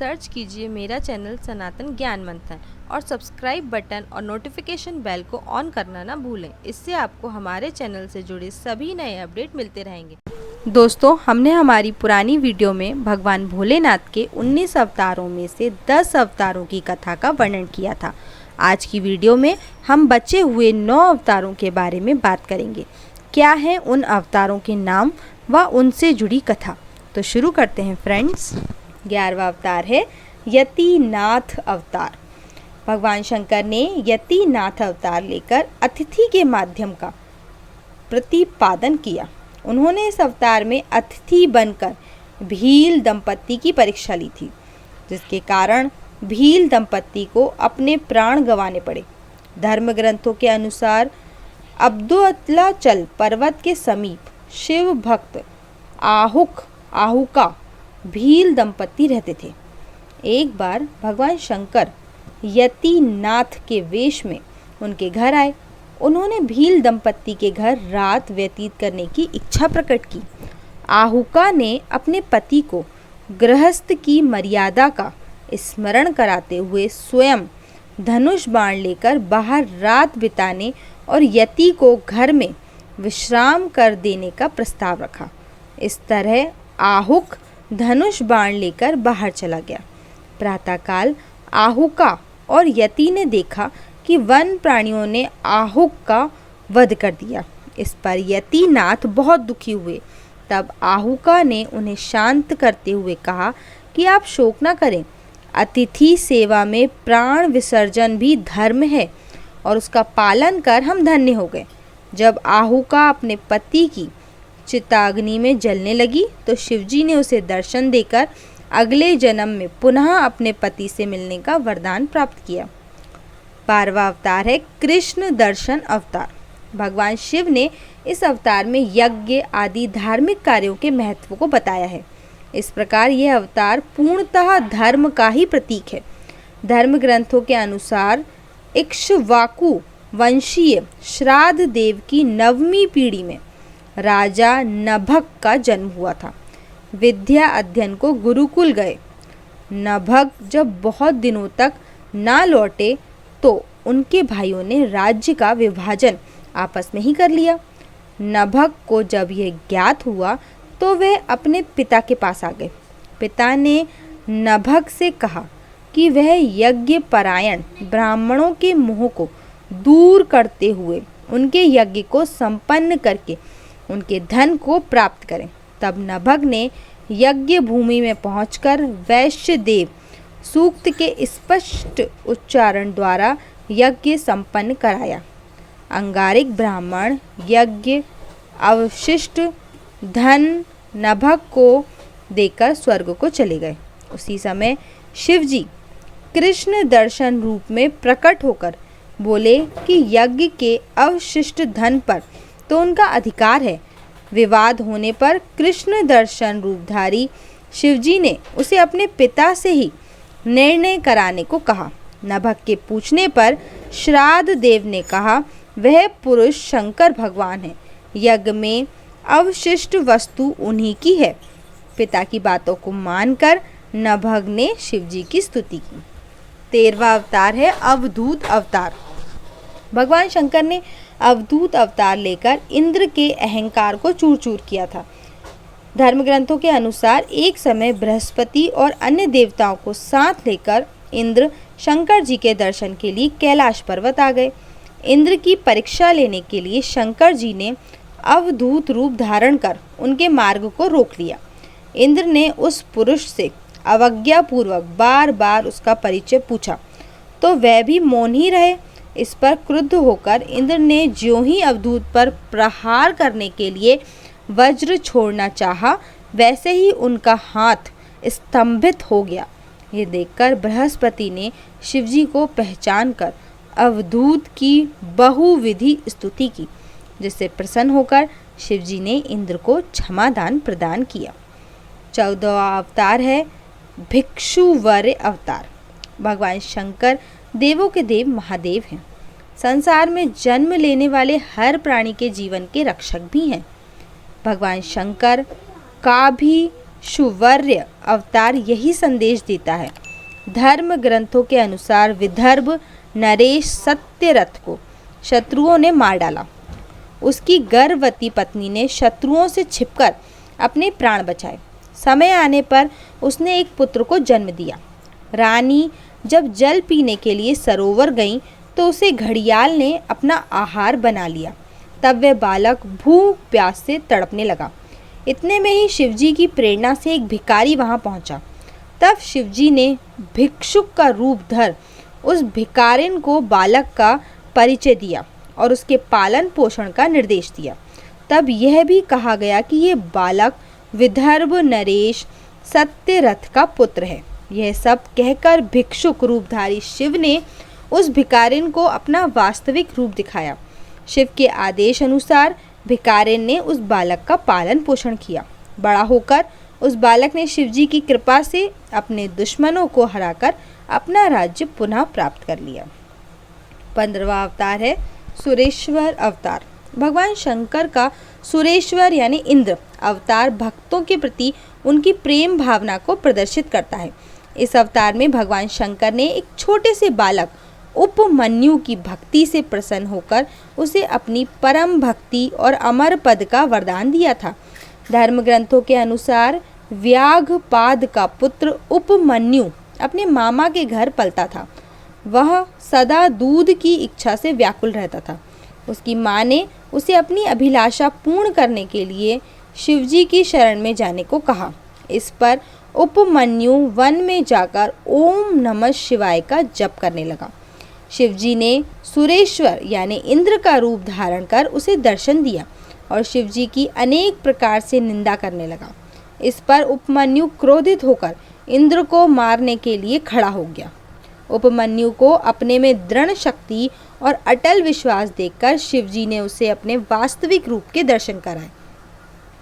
Search कीजिए मेरा channel सनातन ज्ञान मंथन और सब्सक्राइब बटन और नोटिफिकेशन बेल को ऑन करना ना भूलें। इससे आपको हमारे चैनल से जुड़े सभी नए अपडेट मिलते रहेंगे। दोस्तों, हमने हमारी पुरानी वीडियो में भगवान भोलेनाथ के 19 अवतारों में से 10 अवतारों की कथा का वर्णन किया था। आज की वीडियो में हम बचे हुए 9 अवतारों के बारे में बात करेंगे। क्या है उन अवतारों के नाम व उनसे जुड़ी कथा। तो शुरू करते हैं फ्रेंड्स। 11वां अवतार है यतिनाथ अवतार। भगवान शंकर ने यतिनाथ अवतार लेकर अतिथि के माध्यम का प्रतिपादन किया। उन्होंने इस अवतार में अतिथि बनकर भील दंपत्ति की परीक्षा ली थी, जिसके कारण भील दंपत्ति को अपने प्राण गंवाने पड़े। धर्म ग्रंथों के अनुसार अब्दुअत्लाचल पर्वत के समीप शिव भक्त आहुका भील दंपत्ति रहते थे। एक बार भगवान शंकर यतिनाथ के वेश में उनके घर आए। उन्होंने भील दंपत्ति के घर रात व्यतीत करने की इच्छा प्रकट की। आहुका ने अपने पति को गृहस्थ की मर्यादा का स्मरण कराते हुए स्वयं धनुष बाण लेकर बाहर रात बिताने और यति को घर में विश्राम कर देने का प्रस्ताव रखा। इस तरह आहुक धनुष बाण लेकर बाहर चला गया। प्रातःकाल आहुका और यति ने देखा कि वन प्राणियों ने आहुक का वध कर दिया। इस पर यतिनाथ बहुत दुखी हुए। तब आहुका ने उन्हें शांत करते हुए कहा कि आप शोक न करें। अतिथि सेवा में प्राण विसर्जन भी धर्म है और उसका पालन कर हम धन्य हो गए। जब आहुका अपने पति की चिताग्नि में जलने लगी तो शिवजी ने उसे दर्शन देकर अगले जन्म में पुनः अपने पति से मिलने का वरदान प्राप्त किया। 12वां अवतार है कृष्ण दर्शन अवतार। भगवान शिव ने इस अवतार में यज्ञ आदि धार्मिक कार्यों के महत्व को बताया है। इस प्रकार यह अवतार पूर्णतः धर्म का ही प्रतीक है। धर्म ग्रंथों के अनुसार इक्ष्वाकु वंशीय श्राद्ध देव की 9वीं पीढ़ी में राजा नभग का जन्म हुआ था। विद्या अध्ययन को गुरुकुल गए। नभग जब बहुत दिनों तक ना लौटे तो उनके भाइयों ने राज्य का विभाजन आपस में ही कर लिया। नभग को जब यह ज्ञात हुआ तो वह अपने पिता के पास आ गए। पिता ने नभग से कहा कि वह यज्ञ परायण ब्राह्मणों के मोह को दूर करते हुए उनके यज्ञ को संपन्न करके उनके धन को प्राप्त करें। तब नभग ने यज्ञ भूमि में पहुंचकर वैश्य देव सूक्त के स्पष्ट उच्चारण द्वारा यज्ञ संपन्न कराया। अंगारिक ब्राह्मण यज्ञ अवशिष्ट धन नभग को देकर स्वर्ग को चले गए। उसी समय शिवजी कृष्ण दर्शन रूप में प्रकट होकर बोले कि यज्ञ के अवशिष्ट धन पर तो उनका अधिकार है। विवाद होने पर कृष्ण दर्शन रूपधारी शिवजी ने उसे अपने पिता से ही निर्णय कराने को कहा। नभग के पूछने पर श्राद्ध देव ने कहा वह पुरुष शंकर भगवान है। यज्ञ में अवशिष्ट वस्तु उन्हीं की है। पिता की बातों को मानकर नभग ने शिवजी की स्तुति की। 13वां अवतार है अवधूत अवतार। भगवान शंकर ने अवधूत अवतार लेकर इंद्र के अहंकार को चूर चूर किया था। धर्म ग्रंथों के अनुसार एक समय बृहस्पति और अन्य देवताओं को साथ लेकर इंद्र शंकर जी के दर्शन के लिए कैलाश पर्वत आ गए। इंद्र की परीक्षा लेने के लिए शंकर जी ने अवधूत रूप धारण कर उनके मार्ग को रोक लिया। इंद्र ने उस पुरुष से अवज्ञापूर्वक बार बार उसका परिचय पूछा तो वह भी मौन ही रहे। इस पर क्रुद्ध होकर इंद्र ने ज्यों ही अवधूत पर प्रहार करने के लिए वज्र छोड़ना चाहा, वैसे ही उनका हाथ स्तंभित हो गया। ये देखकर बृहस्पति ने शिवजी को पहचान कर अवधूत की बहुविधि स्तुति की, जिससे प्रसन्न होकर शिवजी ने इंद्र को क्षमादान प्रदान किया। 14वां अवतार है भिक्षुवर अवतार। भगवान शंकर देवों के देव महादेव हैं। संसार में जन्म लेने वाले हर प्राणी के जीवन के रक्षक भी हैं। भगवान शंकर का भी सुवर्य अवतार यही संदेश देता है। धर्म ग्रंथों के अनुसार विदर्भ नरेश सत्यरथ को शत्रुओं ने मार डाला। उसकी गर्भवती पत्नी ने शत्रुओं से छिपकर अपने प्राण बचाए। समय आने पर उसने एक पुत्र को जन्म दिया। रानी जब जल पीने के लिए सरोवर गईं तो उसे घड़ियाल ने अपना आहार बना लिया। तब वह बालक भूख प्यास से तड़पने लगा। इतने में ही शिवजी की प्रेरणा से एक भिखारी वहां पहुंचा। तब शिवजी ने भिक्षुक का रूप धर उस भिखारिन को बालक का परिचय दिया और उसके पालन पोषण का निर्देश दिया। तब यह भी कहा गया कि ये बालक विदर्भ नरेश सत्यरथ का पुत्र है। यह सब कहकर भिक्षुक रूपधारी शिव ने उस भिखारिन को अपना वास्तविक रूप दिखाया। शिव के आदेश अनुसार भिखारिन ने उस बालक का पालन पोषण किया। बड़ा होकर उस बालक ने शिवजी की कृपा से अपने दुश्मनों को हराकर अपना राज्य पुनः प्राप्त कर लिया। 15वां अवतार है सुरेश्वर अवतार। भगवान शंकर का सुरेश्वर यानी इंद्र अवतार भक्तों के प्रति उनकी प्रेम भावना को प्रदर्शित करता है। इस अवतार में भगवान शंकर ने एक छोटे से बालक उपमन्यु की भक्ति से प्रसन्न होकर उसे अपनी परम भक्ति और अमर पद का वरदान दिया था। धर्म ग्रंथों के अनुसार व्याघपाद का पुत्र उपमन्यु अपने मामा के घर पलता था। वह सदा दूध की इच्छा से व्याकुल रहता था। उसकी माँ ने उसे अपनी अभिलाषा पूर्ण करने के लिए शिवजी की शरण में जाने को कहा। इस पर उपमन्यु वन में जाकर ओम नमः शिवाय का जप करने लगा। शिवजी ने सुरेश्वर यानी इंद्र का रूप धारण कर उसे दर्शन दिया और शिवजी की अनेक प्रकार से निंदा करने लगा। इस पर उपमन्यु क्रोधित होकर इंद्र को मारने के लिए खड़ा हो गया। उपमन्यु को अपने में दृढ़ शक्ति और अटल विश्वास देखकर शिवजी ने उसे अपने वास्तविक रूप के दर्शन कराए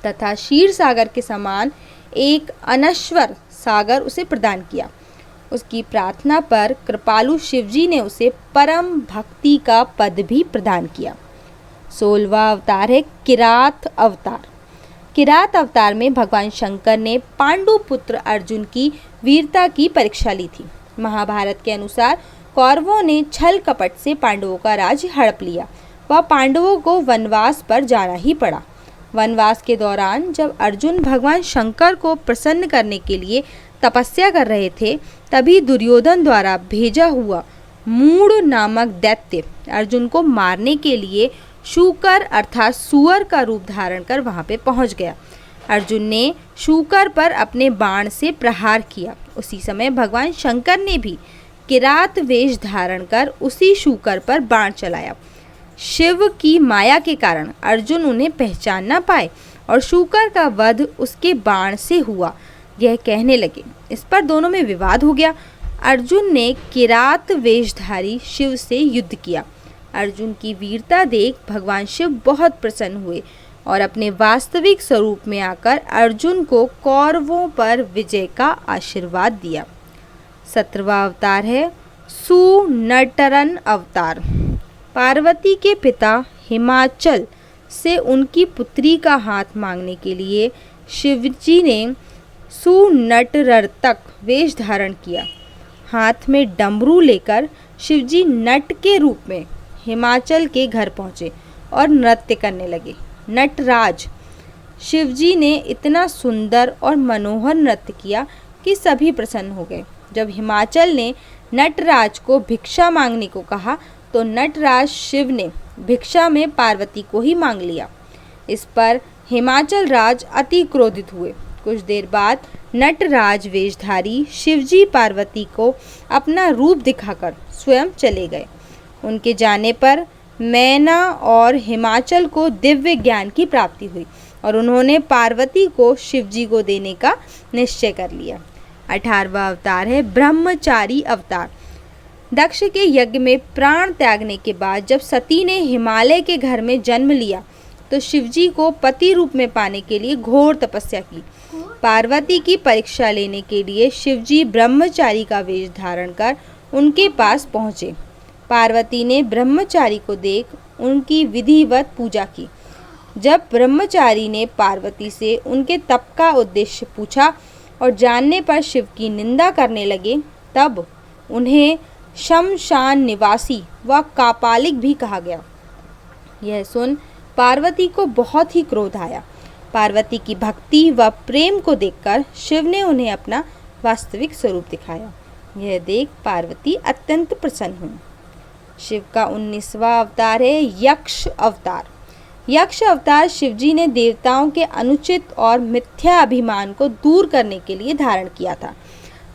तथा क्षीर सागर के समान एक अनश्वर सागर उसे प्रदान किया। उसकी प्रार्थना पर कृपालु शिवजी ने उसे परम भक्ति का पद भी प्रदान किया। 16वां अवतार है किरात अवतार। किरात अवतार में भगवान शंकर ने पांडु पुत्र अर्जुन की वीरता की परीक्षा ली थी। महाभारत के अनुसार कौरवों ने छल कपट से पांडवों का राज्य हड़प लिया व पांडवों को वनवास पर जाना ही पड़ा। वनवास के दौरान जब अर्जुन भगवान शंकर को प्रसन्न करने के लिए तपस्या कर रहे थे, तभी दुर्योधन द्वारा भेजा हुआ मूढ़ नामक दैत्य अर्जुन को मारने के लिए शूकर अर्थात सुअर का रूप धारण कर वहां पे पहुंच गया। अर्जुन ने शूकर पर अपने बाण से प्रहार किया। उसी समय भगवान शंकर ने भी किरात वेश धारण कर उसी शूकर पर बाण चलाया। शिव की माया के कारण अर्जुन उन्हें पहचान न पाए और शूकर का वध उसके बाण से हुआ, यह कहने लगे। इस पर दोनों में विवाद हो गया। अर्जुन ने किरात वेशधारी शिव से युद्ध किया। अर्जुन की वीरता देख भगवान शिव बहुत प्रसन्न हुए और अपने वास्तविक स्वरूप में आकर अर्जुन को कौरवों पर विजय का आशीर्वाद दिया। 17वां अवतार है सुनटरन अवतार। पार्वती के पिता हिमाचल से उनकी पुत्री का हाथ मांगने के लिए शिवजी ने सुनटरर्तक वेश धारण किया। हाथ में डमरू लेकर शिवजी नट के रूप में हिमाचल के घर पहुँचे और नृत्य करने लगे। नटराज शिवजी ने इतना सुंदर और मनोहर नृत्य किया कि सभी प्रसन्न हो गए। जब हिमाचल ने नटराज को भिक्षा मांगने को कहा तो नटराज शिव ने भिक्षा में पार्वती को ही मांग लिया। इस पर हिमाचल राज अति क्रोधित हुए। कुछ देर बाद नटराज वेशधारी शिवजी पार्वती को अपना रूप दिखाकर स्वयं चले गए। उनके जाने पर मैना और हिमाचल को दिव्य ज्ञान की प्राप्ति हुई और उन्होंने पार्वती को शिवजी को देने का निश्चय कर लिया। 18वां अवतार है ब्रह्मचारी अवतार। दक्ष के यज्ञ में प्राण त्यागने के बाद जब सती ने हिमालय के घर में जन्म लिया तो शिवजी को पति रूप में पाने के लिए घोर तपस्या की। पार्वती की परीक्षा लेने के लिए शिवजी ब्रह्मचारी का वेश धारण कर उनके पास पहुँचे। पार्वती ने ब्रह्मचारी को देख उनकी विधिवत पूजा की। जब ब्रह्मचारी ने पार्वती से उनके तप का उद्देश्य पूछा और जानने पर शिव की निंदा करने लगे, तब उन्हें शमशान निवासी व कापालिक भी कहा गया। यह सुन पार्वती को बहुत ही क्रोध आया। पार्वती की भक्ति व प्रेम को देखकर शिव ने उन्हें अपना वास्तविक स्वरूप दिखाया। यह देख पार्वती अत्यंत प्रसन्न हुई। शिव का 19वां अवतार है यक्ष अवतार। यक्ष अवतार शिवजी ने देवताओं के अनुचित और मिथ्या अभिमान को दूर करने के लिए धारण किया था।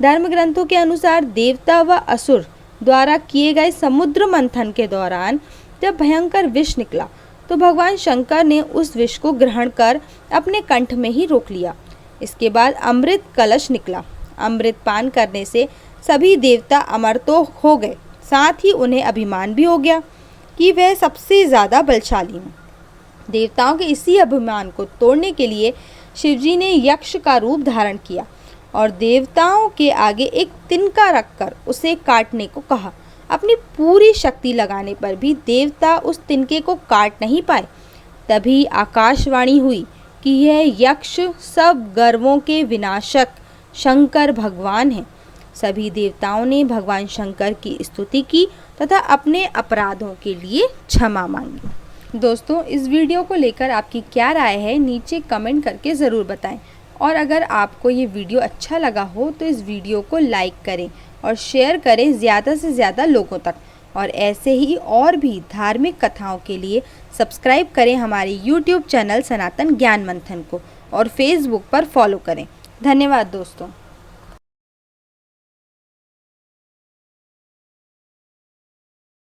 धर्म ग्रंथों के अनुसार देवता व असुर द्वारा किए गए समुद्र मंथन के दौरान जब भयंकर विष निकला तो भगवान शंकर ने उस विष को ग्रहण कर अपने कंठ में ही रोक लिया। इसके बाद अमृत कलश निकला। अमृत पान करने से सभी देवता अमर तो हो गए, साथ ही उन्हें अभिमान भी हो गया कि वह सबसे ज़्यादा बलशाली हैं। देवताओं के इसी अभिमान को तोड़ने के लिए शिवजी ने यक्ष का रूप धारण किया और देवताओं के आगे एक तिनका रखकर उसे काटने को कहा। अपनी पूरी शक्ति लगाने पर भी देवता उस तिनके को काट नहीं पाए। तभी आकाशवाणी हुई कि यह यक्ष सब गर्वों के विनाशक शंकर भगवान हैं। सभी देवताओं ने भगवान शंकर की स्तुति की तथा अपने अपराधों के लिए क्षमा मांगी। दोस्तों, इस वीडियो को लेकर आपकी क्या राय है नीचे कमेंट करके ज़रूर बताएं। और अगर आपको ये वीडियो अच्छा लगा हो तो इस वीडियो को लाइक करें और शेयर करें ज़्यादा से ज़्यादा लोगों तक। और ऐसे ही और भी धार्मिक कथाओं के लिए सब्सक्राइब करें हमारे YouTube चैनल सनातन ज्ञान मंथन को और फेसबुक पर फॉलो करें। धन्यवाद दोस्तों।